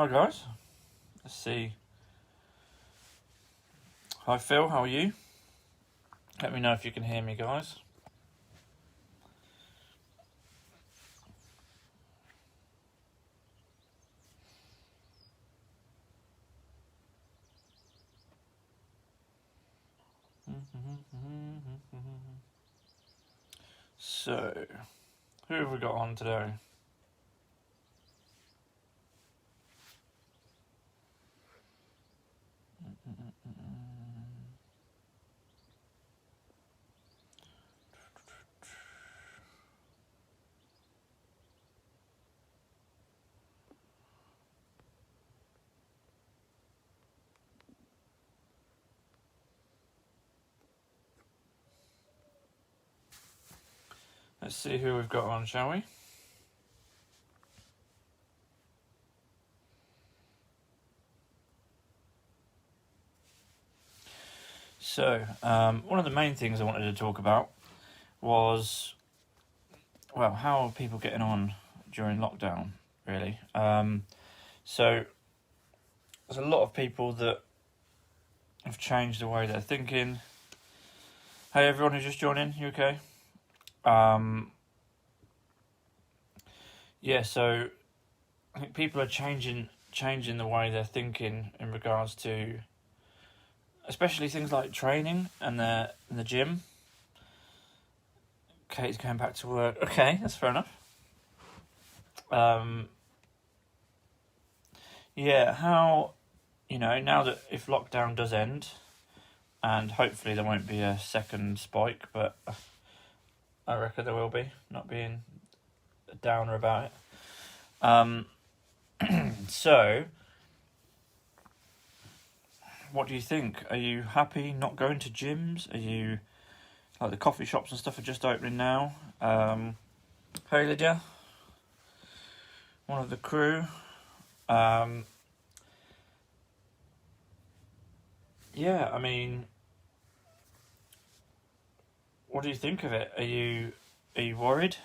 Hi guys, let's see. Hi Phil, how are you? Let me know if you can hear me, guys. So, who have we got on today? Let's see who we've got on, shall we? So, one of the main things I wanted to talk about was, well, how are people getting on during lockdown, really? So, there's a lot of people that have changed the way they're thinking. Hey, everyone who's just joining, you okay? Yeah, so I think people are changing the way they're thinking in regards to, especially things like training and the gym. Kate's going back to work. Okay, that's fair enough. Yeah, how, now that if lockdown does end, and hopefully there won't be a second spike, but I reckon there will be, not being a downer about it. So, what do you think? Are you happy not going to gyms? Are you, like, the coffee shops and stuff are just opening now? Hey Lydia, one of the crew. Yeah, I mean, what do you think of it? Are you worried?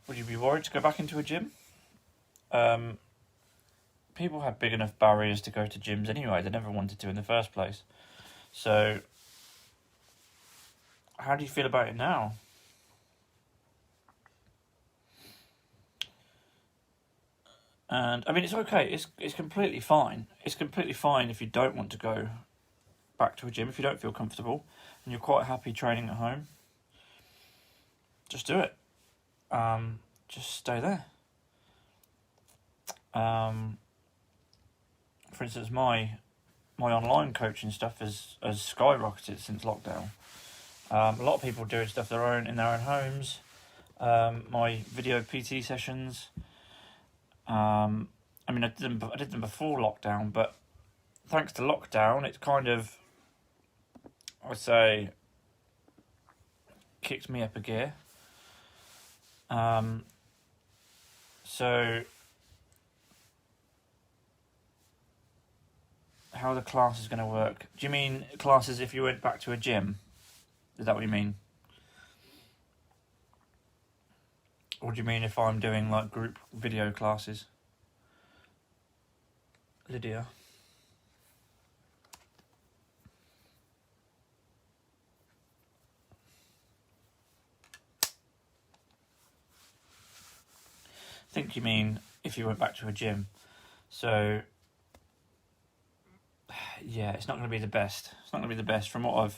Would you be worried to go back into a gym? People have big enough barriers to go to gyms anyway. They never wanted to in the first place. So, how do you feel about it now? And I mean, it's okay. It's completely fine. It's completely fine if you don't want to go back to a gym, if you don't feel comfortable and you're quite happy training at home. Just do it. Just stay there. For instance, my online coaching stuff has skyrocketed since lockdown. A lot of people doing stuff in their own homes. My video PT sessions. I mean, I did them before lockdown, but thanks to lockdown, it's kind of, I would say, kicked me up a gear. So, how are the classes going to work? Do you mean classes if you went back to a gym? Is that what you mean? Or do you mean if I'm doing like group video classes? Lydia? I think you mean if you went back to a gym. So, yeah, it's not going to be the best. It's not going to be the best from what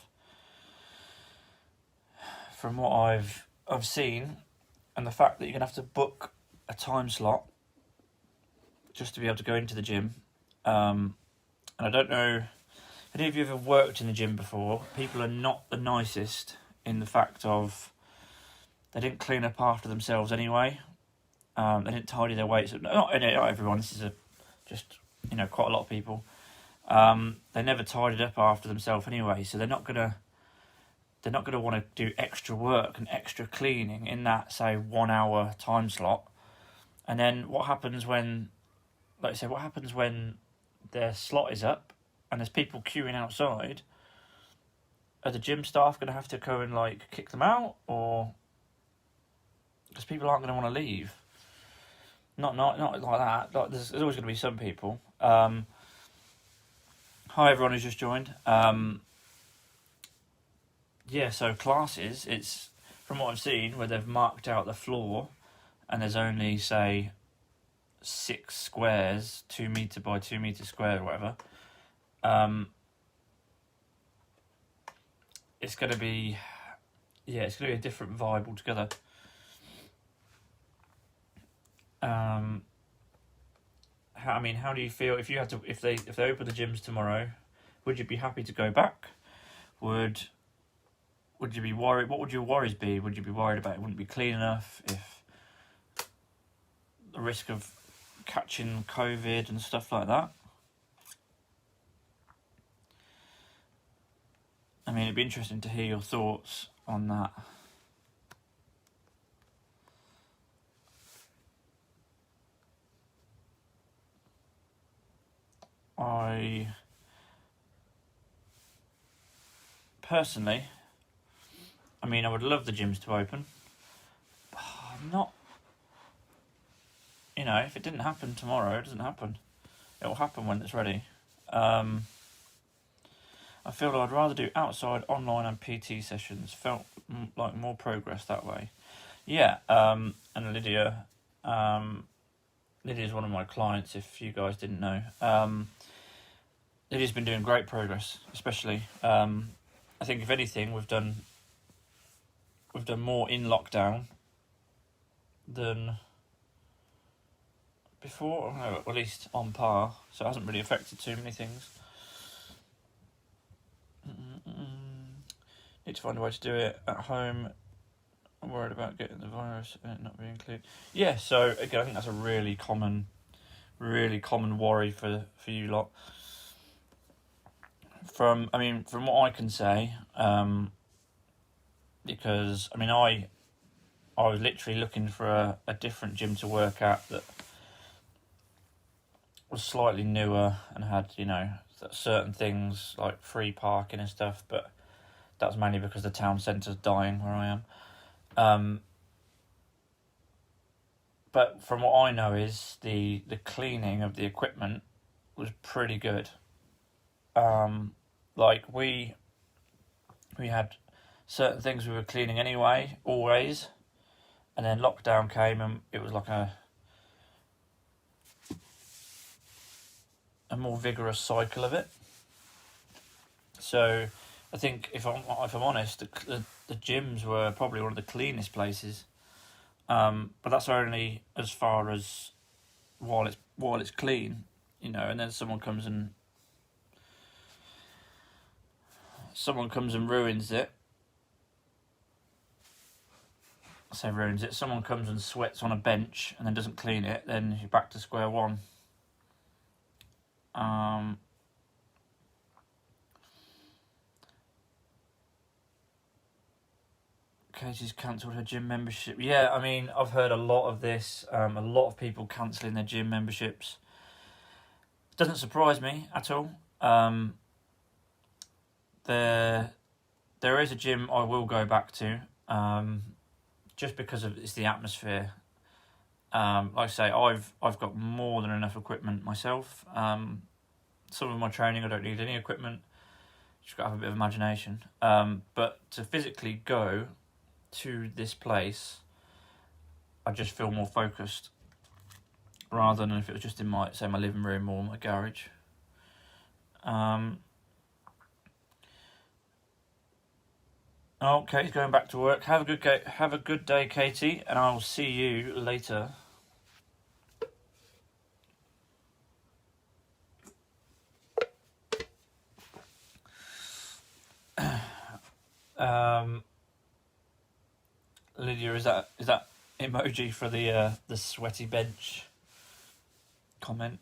I've seen, and the fact that you're going to have to book a time slot just to be able to go into the gym. And I don't know, any of you ever worked in the gym before? People are not the nicest in the fact of they didn't clean up after themselves anyway. They didn't tidy their weights. Not everyone. This is just quite a lot of people. They never tidied up after themselves anyway, so they're not gonna want to do extra work and extra cleaning in that, say, 1 hour time slot. And then what happens when, like I said, what happens when their slot is up and there's people queuing outside? Are the gym staff going to have to go and like kick them out, or because people aren't going to want to leave? Not like that. Like there's always going to be some people. Hi everyone who's just joined. Yeah, so classes, it's from what I've seen where they've marked out the floor, and there's only say 6 squares, 2 meter by 2 meter square or whatever. It's going to be, it's going to be a different vibe altogether. How do you feel if you had to if they open the gyms tomorrow? Would you be happy to go back? Would you be worried? What would your worries be? Would you be worried about it wouldn't be clean enough? If the risk of catching COVID and stuff like that? I mean, it'd be interesting to hear your thoughts on that. I personally, I mean, I would love the gyms to open. But I'm not. If it didn't happen tomorrow, it doesn't happen. It will happen when it's ready. I feel like I'd rather do outside, online, and PT sessions. Felt like more progress that way. Yeah, and Lydia, Lydia's one of my clients. If you guys didn't know, Lydia's been doing great progress. Especially, I think if anything, we've done more in lockdown than before, or at least on par. So it hasn't really affected too many things. Need to find a way to do it at home. I'm worried about getting the virus and it not being clean. Yeah, so again, I think that's a really common worry for you lot. From what I can say, because I was literally looking for a different gym to work at that was slightly newer and had certain things like free parking and stuff, but that's mainly because the town centre's dying where I am. But from what I know is the cleaning of the equipment was pretty good. Like we had certain things we were cleaning anyway, always, and then lockdown came and it was like a more vigorous cycle of it. So I think if I'm honest, the gyms were probably one of the cleanest places. But that's only as far as while it's clean, and then someone comes and ruins it. Someone comes and sweats on a bench and then doesn't clean it, then you're back to square one. Katie's cancelled her gym membership. Yeah, I've heard a lot of this. A lot of people cancelling their gym memberships. Doesn't surprise me at all. There is a gym I will go back to, just because it's the atmosphere. Like I say, I've got more than enough equipment myself. Some of my training I don't need any equipment. Just got to have a bit of imagination. But to physically go to this place, I just feel more focused, rather than if it was just in my living room or my garage. Okay, he's going back to work. Have a good day, Katie, and I'll see you later. Lydia, is that emoji for the sweaty bench comment?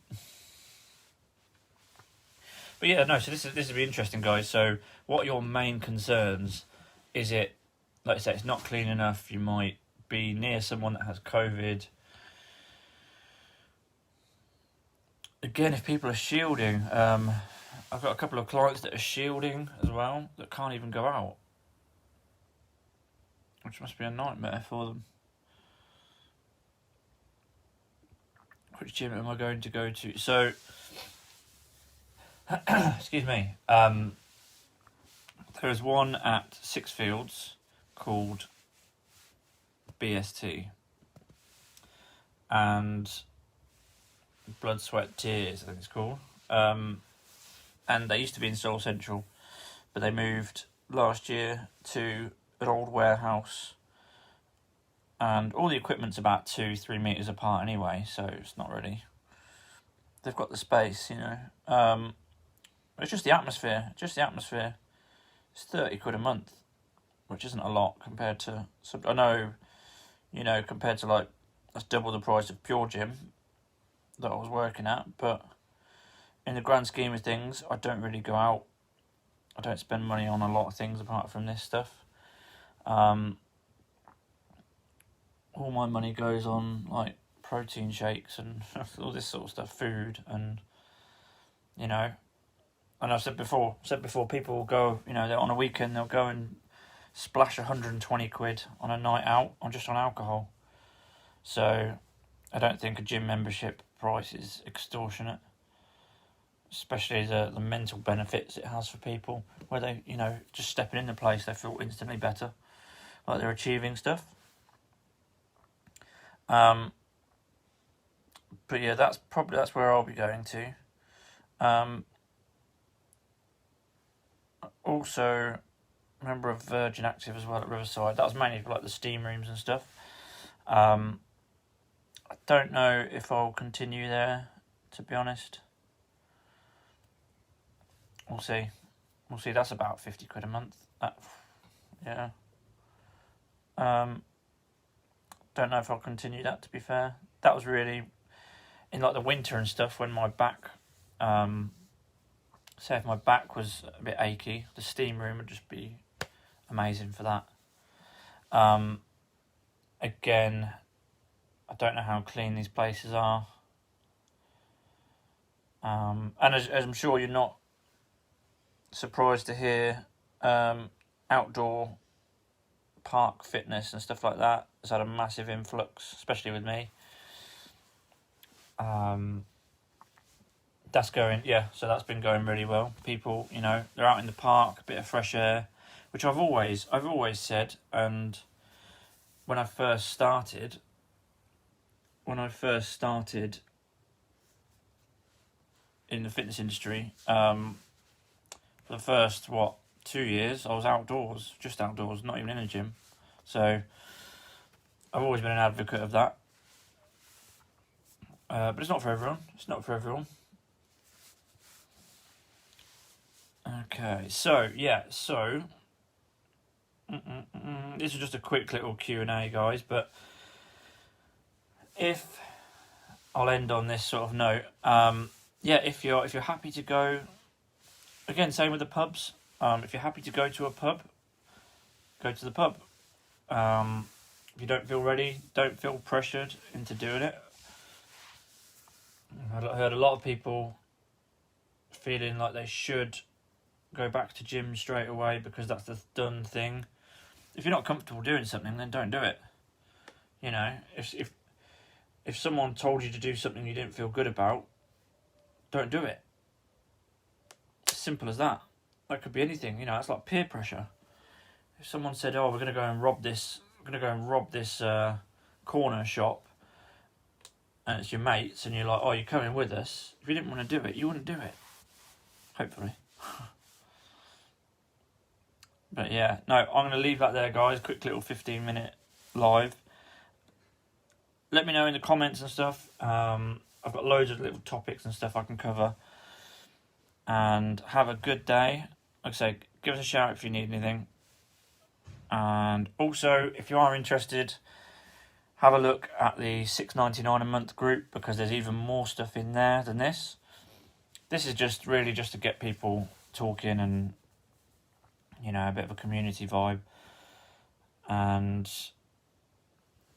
But yeah, no. So this will be interesting, guys. So, what are your main concerns? Is it, like I say, it's not clean enough? You might be near someone that has COVID. Again, if people are shielding, I've got a couple of clients that are shielding as well that can't even go out, which must be a nightmare for them. which gym am I going to go to? So, excuse me. There is one at Sixfields called BST, and Blood, Sweat, Tears, I think it's called. And they used to be in Seoul Central, but they moved last year to an old warehouse, and all the equipment's about 2-3 meters apart anyway, so it's not really. They've got the space, you know. It's just the atmosphere. It's 30 quid a month, which isn't a lot compared to. I know, you know, compared to like that's double the price of Pure Gym that I was working at, but in the grand scheme of things, I don't really go out. I don't spend money on a lot of things apart from this stuff. All my money goes on like protein shakes and all this sort of stuff, food, and you know. And I've said before, people will go, you know, they're on a weekend, they'll go and splash 120 quid on a night out on just on alcohol. So I don't think a gym membership price is extortionate, especially the mental benefits it has for people, where they, you know, just stepping in the place, they feel instantly better, like they're achieving stuff. But yeah, that's where I'll be going to. Also, member of Virgin Active as well at Riverside. That was mainly for like the steam rooms and stuff. I don't know if I'll continue there, to be honest. We'll see. That's about 50 quid a month. Yeah. Don't know if I'll continue that, to be fair. That was really in like the winter and stuff when my back. Say if my back was a bit achy, the steam room would just be amazing for that. Again, I don't know how clean these places are. And as I'm sure you're not surprised to hear, outdoor park fitness and stuff like that has had a massive influx, especially with me. That's been going really well. People, you know, they're out in the park, a bit of fresh air, which I've always said. And when I first started in the fitness industry, for the first 2 years, I was just outdoors, not even in a gym. So I've always been an advocate of that. But it's not for everyone. Okay, so this is just a quick little Q&A, guys, but if I'll end on this sort of note, if you're happy to go, again, same with the pubs, if you're happy to go to a pub, go to the pub. If you don't feel ready, don't feel pressured into doing it. I heard a lot of people feeling like they should go back to gym straight away because that's the done thing. If you're not comfortable doing something, then don't do it. You know, if someone told you to do something you didn't feel good about, don't do it. Simple as that. That could be anything. You know, it's like peer pressure. If someone said, "Oh, we're going to go and rob this corner shop," and it's your mates, and you're like, "Oh, you're coming with us." If you didn't want to do it, you wouldn't do it. Hopefully. But yeah, no, I'm going to leave that there, guys. Quick little 15-minute live. Let me know in the comments and stuff. I've got loads of little topics and stuff I can cover. And have a good day. Like I say, give us a shout if you need anything. And also, if you are interested, have a look at the $6.99 a month group, because there's even more stuff in there than this. This is just to get people talking and, you know, a bit of a community vibe. And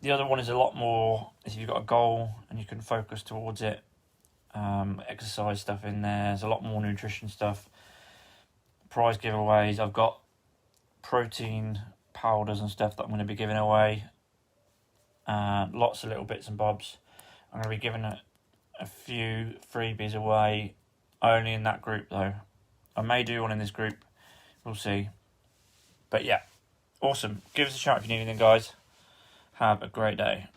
the other one is a lot more, if you've got a goal and you can focus towards it. Exercise stuff in there. There's a lot more nutrition stuff. Prize giveaways. I've got protein powders and stuff that I'm going to be giving away. Lots of little bits and bobs. I'm going to be giving a few freebies away, only in that group though. I may do one in this group, we'll see. But yeah, awesome. Give us a shout if you need anything, guys. Have a great day.